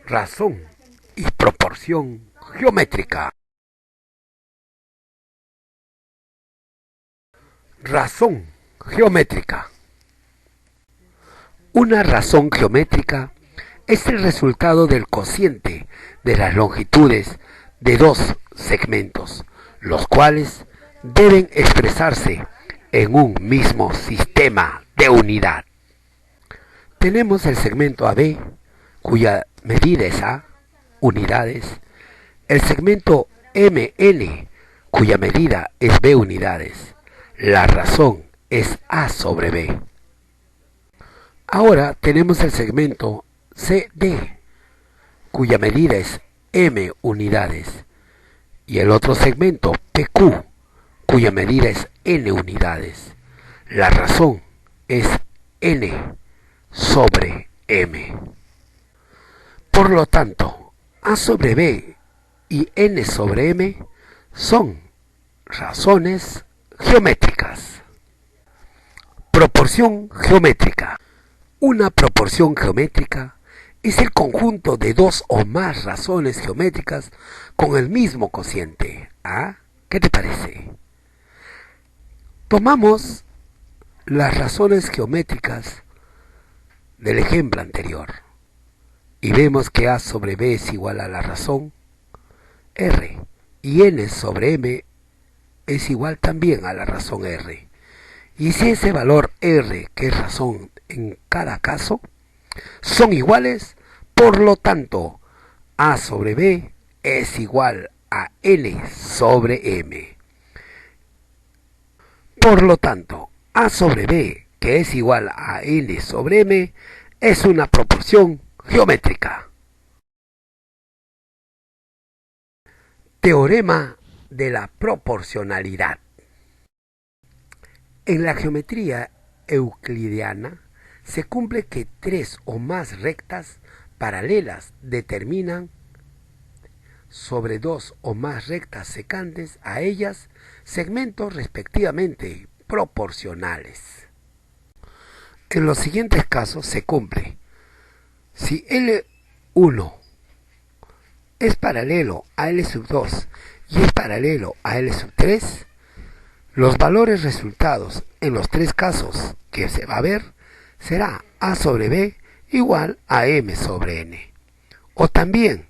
razón y proporción geométrica. Razón geométrica. Una razón geométrica es el resultado del cociente de las longitudes de dos segmentos, los cuales deben expresarse en un mismo sistema de unidad. Tenemos el segmento AB, cuya medida es A, unidades, el segmento MN, cuya medida es B unidades. La razón es A sobre B. Ahora tenemos el segmento CD, cuya medida es M unidades, y el otro segmento PQ, cuya medida es N unidades. La razón es N sobre M. Por lo tanto, A sobre B y N sobre M son razones geométricas. Proporción geométrica. Una proporción geométrica es el conjunto de dos o más razones geométricas con el mismo cociente. ¿Ah? ¿Qué te parece? Tomamos las razones geométricas del ejemplo anterior y vemos que A sobre B es igual a la razón R y N sobre M es igual también a la razón R. Y si ese valor R, que es razón en cada caso, son iguales, por lo tanto, A sobre B es igual a N sobre M. Por lo tanto, A sobre B, que es igual a N sobre M, es una proporción geométrica. Teorema de la proporcionalidad. En la geometría euclidiana se cumple que tres o más rectas paralelas determinan sobre dos o más rectas secantes a ellas segmentos respectivamente proporcionales. En los siguientes casos se cumple: si L1 es paralelo a L sub 2 y es paralelo a L sub 3, los valores resultados en los tres casos que se va a ver será A sobre B igual a M sobre N. O también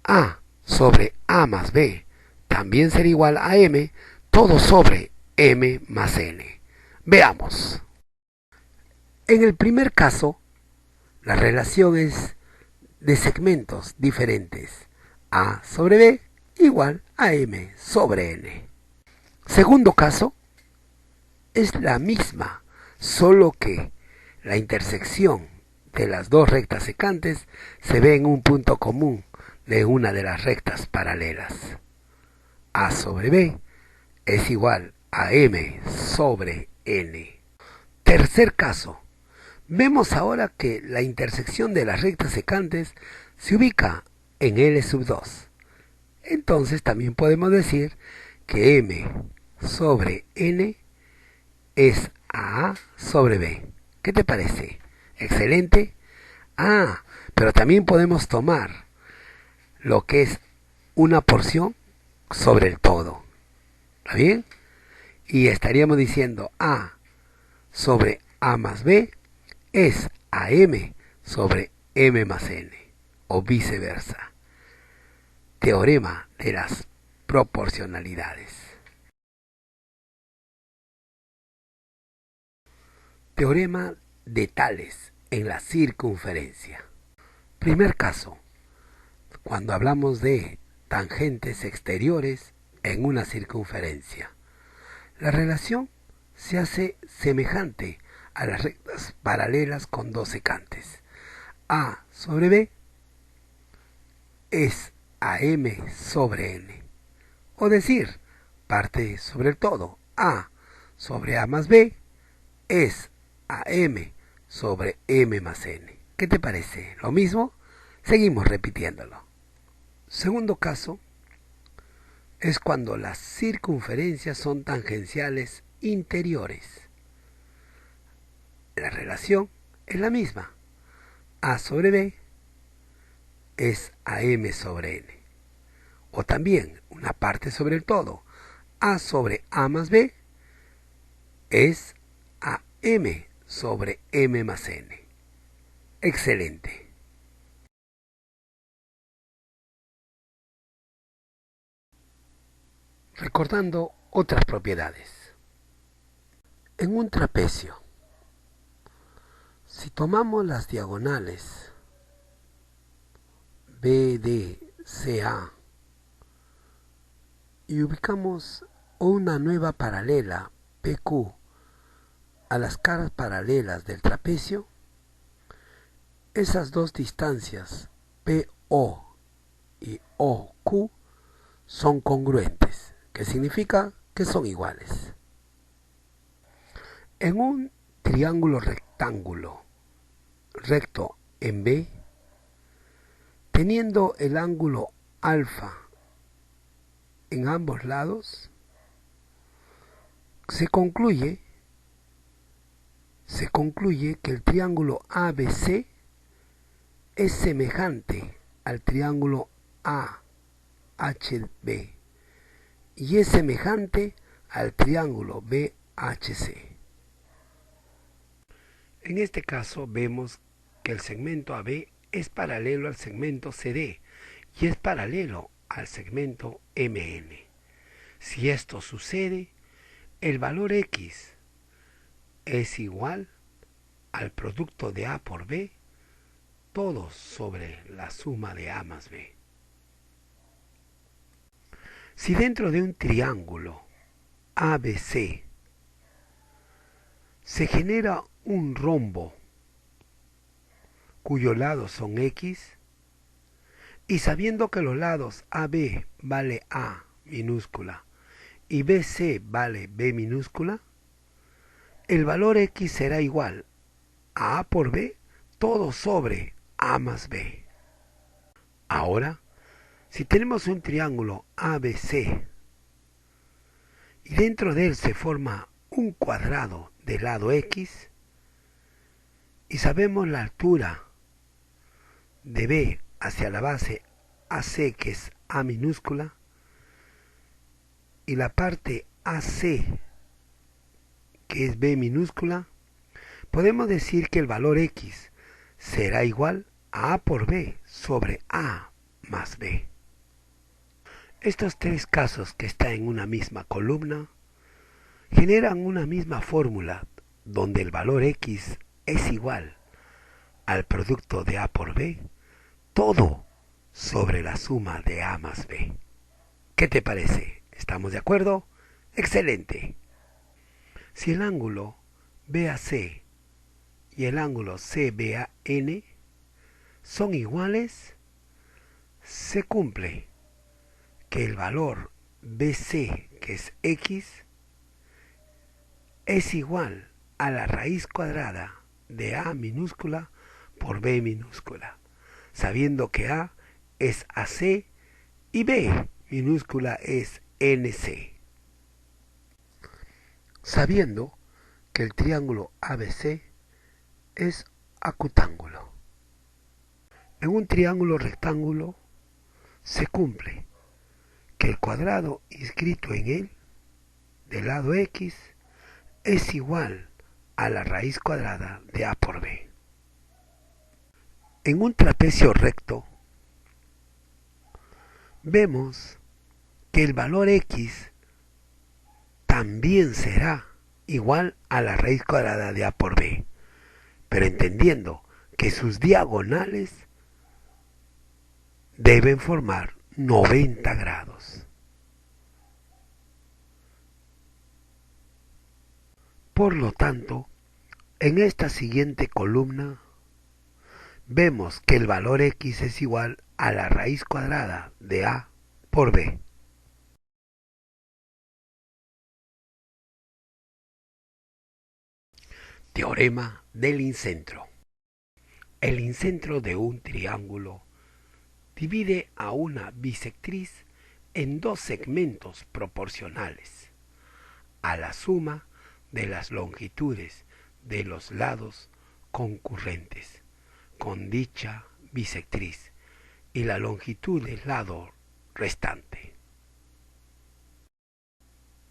A sobre A más B también será igual a M, todo sobre M más N. Veamos. En el primer caso, la relación es de segmentos diferentes. A sobre B igual a M sobre N. Segundo caso, es la misma, solo que la intersección de las dos rectas secantes se ve en un punto común de una de las rectas paralelas. A sobre B es igual a M sobre N. Tercer caso, vemos ahora que la intersección de las rectas secantes se ubica en L sub 2. Entonces también podemos decir que M sobre N es A sobre B. ¿Qué te parece? ¿Excelente? Ah, pero también podemos tomar lo que es una porción sobre el todo. ¿Está bien? Y estaríamos diciendo A sobre A más B es AM sobre M más N, o viceversa. Teorema de las proporcionalidades. Teorema de Tales en la circunferencia. Primer caso, cuando hablamos de tangentes exteriores en una circunferencia. La relación se hace semejante a las rectas paralelas con dos secantes. A sobre B es AM sobre N. O decir, parte sobre el todo. A sobre A más B es AM sobre M más N. ¿Qué te parece? ¿Lo mismo? Seguimos repitiéndolo. Segundo caso es cuando las circunferencias son tangenciales interiores. La relación es la misma. A sobre B es AM sobre N. O también una parte sobre el todo. A sobre A más B es AM sobre M más N. Excelente. Recordando otras propiedades. En un trapecio, si tomamos las diagonales BDCA y ubicamos una nueva paralela PQ a las caras paralelas del trapecio, esas dos distancias PO y OQ son congruentes, que significa que son iguales. En un triángulo rectángulo recto en B, teniendo el ángulo alfa en ambos lados, se concluye que el triángulo ABC es semejante al triángulo AHB y es semejante al triángulo BHC. En este caso vemos que el segmento AB es paralelo al segmento CD y es paralelo al segmento MN. Si esto sucede, el valor X es igual al producto de A por B, todo sobre la suma de A más B. Si dentro de un triángulo ABC se genera un rombo cuyos lados son X, y sabiendo que los lados AB vale A minúscula y BC vale B minúscula, el valor X será igual a por B todo sobre A más B. Ahora, si tenemos un triángulo ABC y dentro de él se forma un cuadrado del lado X y sabemos la altura de B hacia la base AC, que es A minúscula, y la parte AC, que es B minúscula, podemos decir que el valor X será igual a por B sobre A más B. Estos tres casos que están en una misma columna generan una misma fórmula donde el valor X es igual al producto de A por B, todo sobre la suma de A más B. ¿Qué te parece? ¿Estamos de acuerdo? Excelente. Si el ángulo BAC y el ángulo CBAN son iguales, se cumple que el valor BC, que es X, es igual a la raíz cuadrada de A minúscula por B minúscula, sabiendo que A es AC y B minúscula es NC. Sabiendo que el triángulo ABC es acutángulo. En un triángulo rectángulo se cumple que el cuadrado inscrito en él del lado X es igual a la raíz cuadrada de A por B. En un trapecio recto vemos que el valor X también será igual a la raíz cuadrada de A por B, pero entendiendo que sus diagonales deben formar 90 grados. Por lo tanto, en esta siguiente columna vemos que el valor X es igual a la raíz cuadrada de A por B. Teorema del incentro. El incentro de un triángulo divide a una bisectriz en dos segmentos proporcionales a la suma de las longitudes de los lados concurrentes con dicha bisectriz y la longitud del lado restante.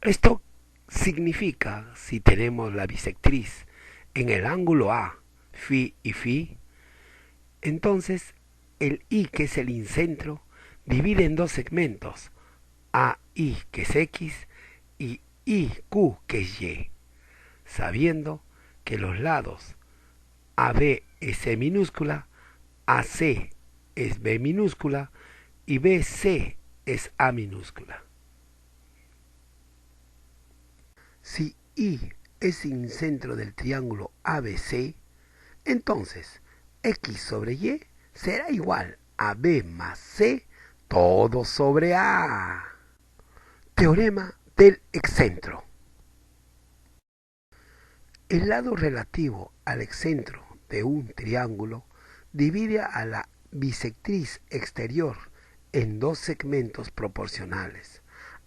Esto significa, si tenemos la bisectriz en el ángulo A, phi y phi, entonces el I, que es el incentro, divide en dos segmentos, AI, que es X, y IQ, que es Y, sabiendo que los lados AB es C minúscula, AC es B minúscula y BC es A minúscula. Si I es el centro del triángulo ABC, entonces X sobre Y será igual a B más C todo sobre A. Teorema del excentro. El lado relativo al excentro de un triángulo divide a la bisectriz exterior en dos segmentos proporcionales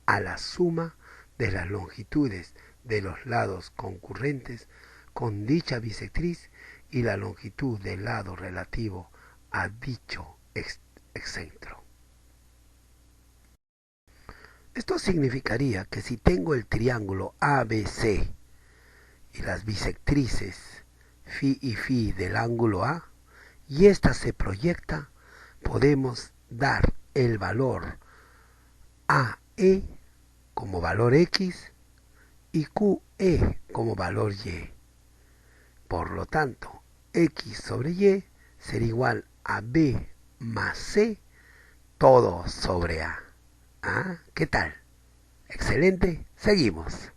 a la suma de las longitudes de los lados concurrentes con dicha bisectriz y la longitud del lado relativo a dicho excentro. Esto significaría que si tengo el triángulo ABC y las bisectrices phi y phi del ángulo A, y ésta se proyecta, podemos dar el valor AE como valor X y QE como valor Y. Por lo tanto, X sobre Y será igual a B más C todo sobre A. ¿Ah? ¿Qué tal? Excelente. Seguimos.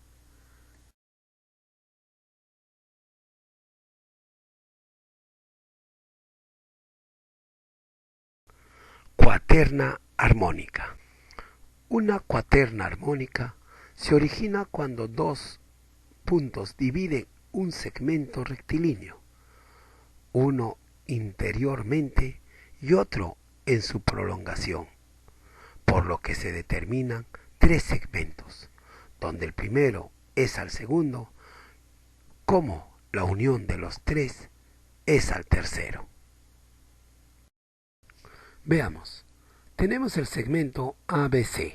Cuaterna armónica. Una cuaterna armónica se origina cuando dos puntos dividen un segmento rectilíneo, uno interiormente y otro en su prolongación, por lo que se determinan tres segmentos, donde el primero es al segundo, como la unión de los tres es al tercero. Veamos, tenemos el segmento ABC.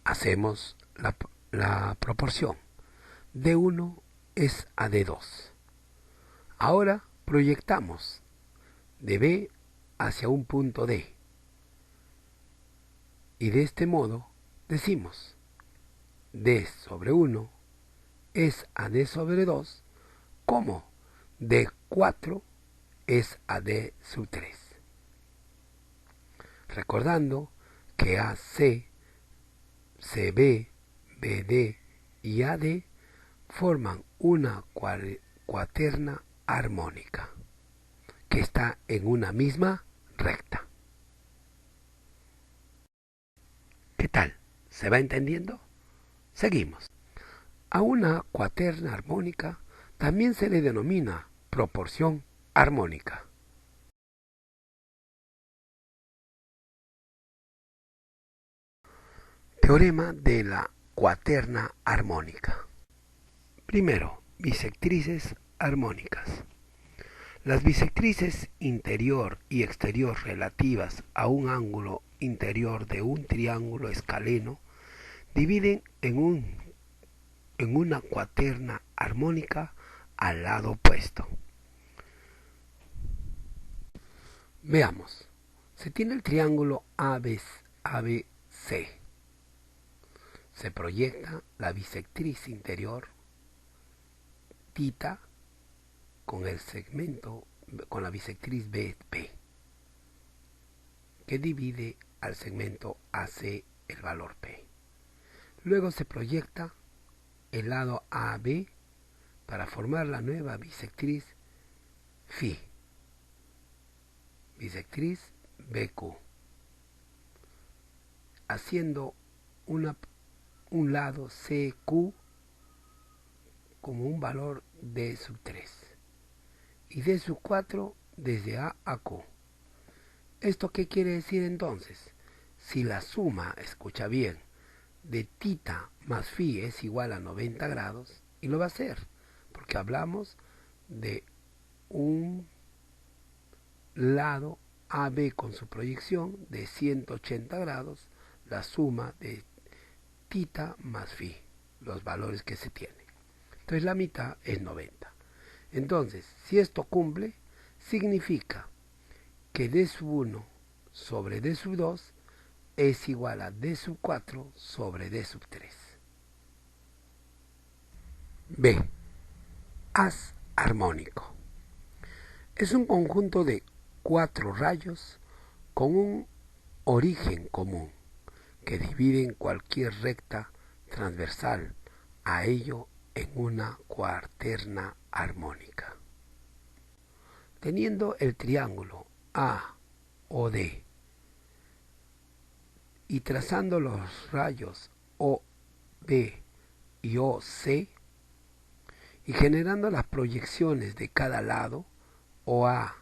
Hacemos la proporción. D1 es a D2. Ahora proyectamos de B hacia un punto D. Y de este modo decimos D sobre 1 es a D sobre 2, como D4 es a D sub 3. Recordando que AC, CB, BD y AD forman una cuaterna armónica que está en una misma recta. ¿Qué tal? ¿Se va entendiendo? Seguimos. A una cuaterna armónica también se le denomina proporción armónica. Teorema de la cuaterna armónica. Primero, bisectrices armónicas. Las bisectrices interior y exterior relativas a un ángulo interior de un triángulo escaleno dividen en una cuaterna armónica al lado opuesto. Veamos. Se tiene el triángulo ABC. Se proyecta la bisectriz interior θ con el segmento, con la bisectriz BP, que divide al segmento AC el valor P. Luego se proyecta el lado AB para formar la nueva bisectriz Φ, bisectriz BQ, haciendo un lado CQ como un valor D sub 3 y D sub 4 desde A a Q. ¿Esto qué quiere decir entonces? Si la suma, escucha bien, de θ más φ es igual a 90 grados, y lo va a ser, porque hablamos de un lado AB con su proyección de 180 grados, la suma de tita más phi, los valores que se tienen. Entonces la mitad es 90. Entonces, si esto cumple, significa que d sub 1 sobre d sub 2 es igual a d sub 4 sobre d sub 3. B. Haz armónico. Es un conjunto de 4 rayos con un origen común que dividen cualquier recta transversal a ello en una cuaterna armónica. Teniendo el triángulo AOD y trazando los rayos OB y OC y generando las proyecciones de cada lado, OA,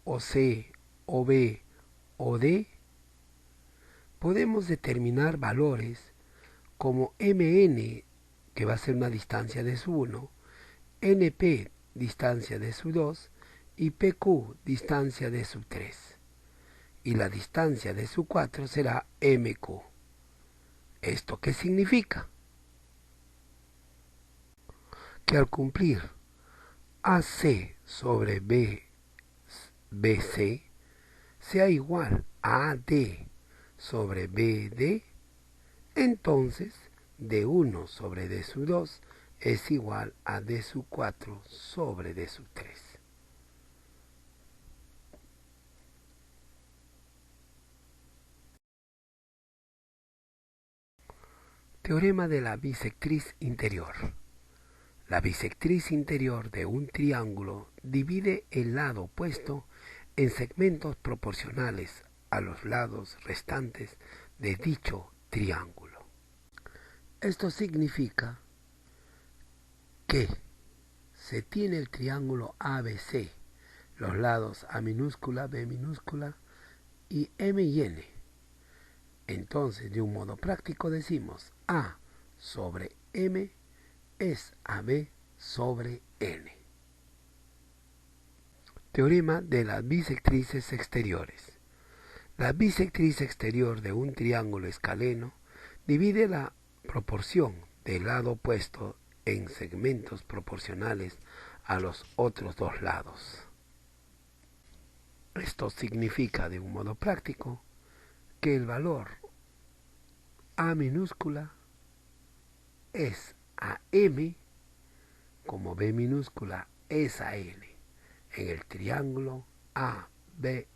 OC, OB, OD, podemos determinar valores como MN, que va a ser una distancia de su 1, NP, distancia de su 2, y PQ, distancia de su 3. Y la distancia de su 4 será MQ. ¿Esto qué significa? Que al cumplir AC sobre BC sea igual a AD sobre BD, entonces D1 sobre D sub 2 es igual a D sub 4 sobre D sub 3. Teorema de la bisectriz interior. La bisectriz interior de un triángulo divide el lado opuesto en segmentos proporcionales a los lados restantes de dicho triángulo. Esto significa que se tiene el triángulo ABC, los lados A minúscula, B minúscula y M y N. Entonces, de un modo práctico decimos A sobre M es AB sobre N. Teorema de las bisectrices exteriores. La bisectriz exterior de un triángulo escaleno divide la proporción del lado opuesto en segmentos proporcionales a los otros dos lados. Esto significa de un modo práctico que el valor A minúscula es a M como B minúscula es a N en el triángulo ABC.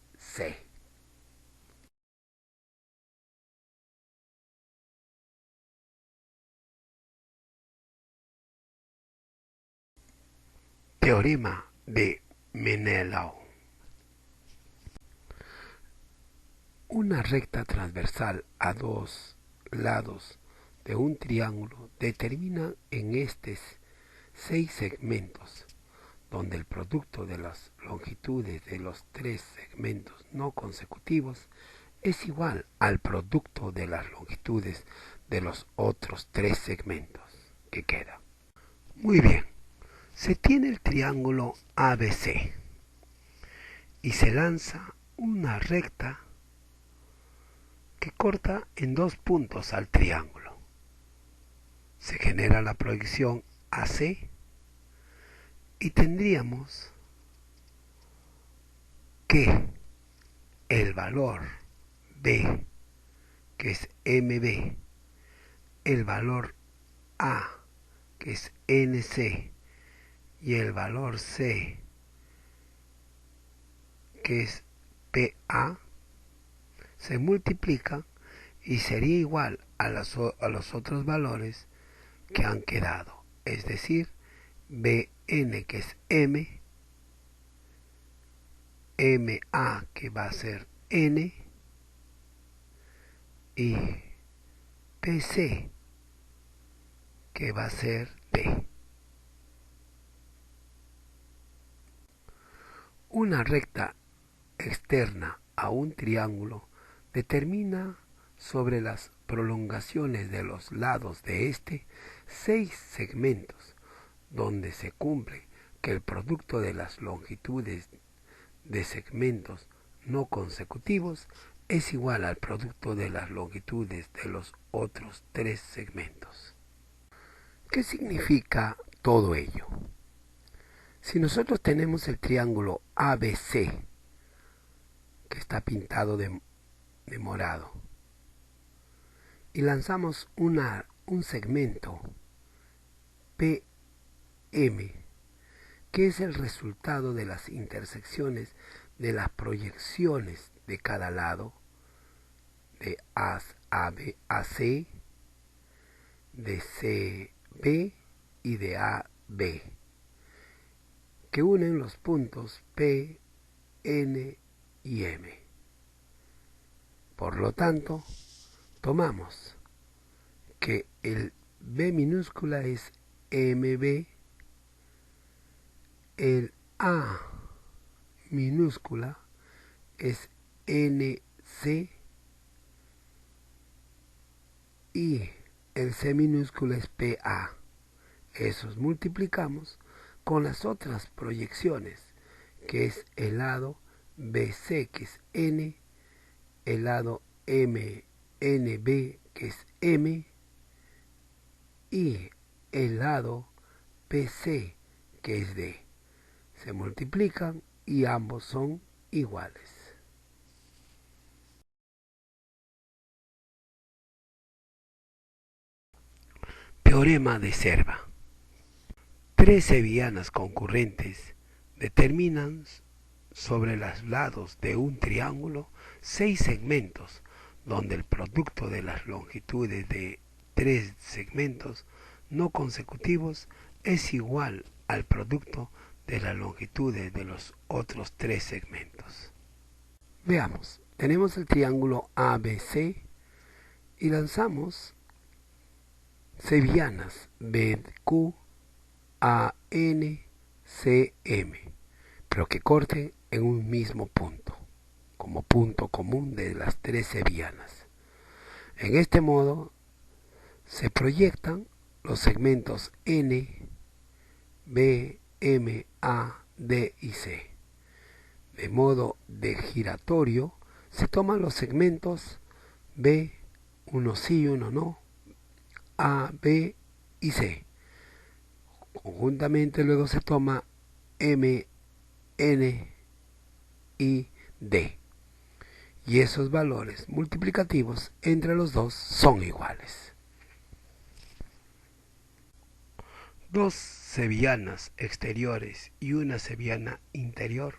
Teorema de Menelau. Una recta transversal a dos lados de un triángulo determina en estos 6 segmentos, donde el producto de las longitudes de los 3 segmentos no consecutivos es igual al producto de las longitudes de los otros 3 segmentos que queda. Muy bien, se tiene el triángulo ABC y se lanza una recta que corta en 2 puntos al triángulo. Se genera la proyección AC y tendríamos que el valor B, que es MB, el valor A, que es NC, y el valor C, que es PA, se multiplican y sería igual a los otros valores que han quedado, es decir, BN, que es M, MA, que va a ser N, y PC, que va a ser D. Una recta externa a un triángulo determina sobre las prolongaciones de los lados de este 6 segmentos, donde se cumple que el producto de las longitudes de segmentos no consecutivos es igual al producto de las longitudes de los otros tres segmentos. ¿Qué significa todo ello? Si nosotros tenemos el triángulo ABC, que está pintado de morado, y lanzamos un segmento PM, que es el resultado de las intersecciones de las proyecciones de cada lado, de AC, de CB y de AB, que unen los puntos P, N y M. Por lo tanto, tomamos que el B minúscula es MB, el A minúscula es NC y el C minúscula es PA. Esos multiplicamos con las otras proyecciones, que es el lado BC, que es N, el lado MNB, que es M, y el lado PC, que es D. Se multiplican y ambos son iguales. Teorema de Serva. Tres sevillanas concurrentes determinan sobre los lados de un triángulo 6 segmentos, donde el producto de las longitudes de 3 segmentos no consecutivos es igual al producto de las longitudes de los otros 3 segmentos. Veamos, tenemos el triángulo ABC y lanzamos sevillanas BQ, AN, CM, pero que corten en un mismo punto, como punto común de las 3 sevillanas. En este modo se proyectan los segmentos N, B, M, A, D y C. De modo de giratorio se toman los segmentos B, uno sí, uno no, A, B y C. Conjuntamente luego se toma M, N y D. Y esos valores multiplicativos entre los dos son iguales. Dos sevillanas exteriores y una sevillana interior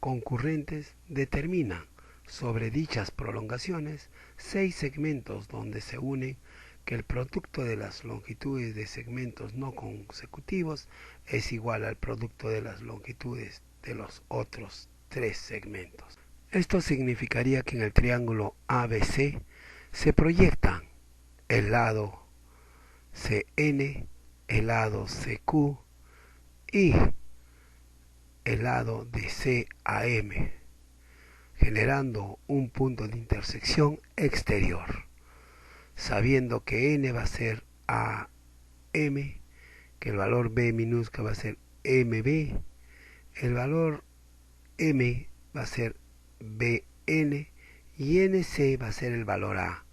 concurrentes determinan sobre dichas prolongaciones 6 segmentos donde se unen que el producto de las longitudes de segmentos no consecutivos es igual al producto de las longitudes de los otros 3 segmentos. Esto significaría que en el triángulo ABC se proyectan el lado CN, el lado CQ y el lado de CAM, generando un punto de intersección exterior, sabiendo que N va a ser AM, que el valor B minúscula va a ser MB, el valor M va a ser BN y NC va a ser el valor A,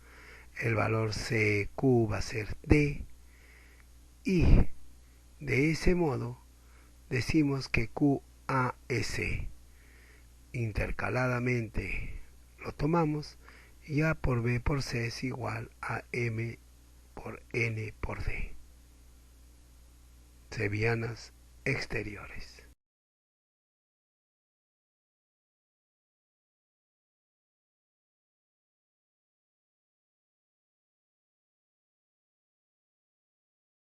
el valor CQ va a ser D, y de ese modo decimos que QAS intercaladamente lo tomamos y A por B por C es igual a M por N por D. Sevillanas exteriores.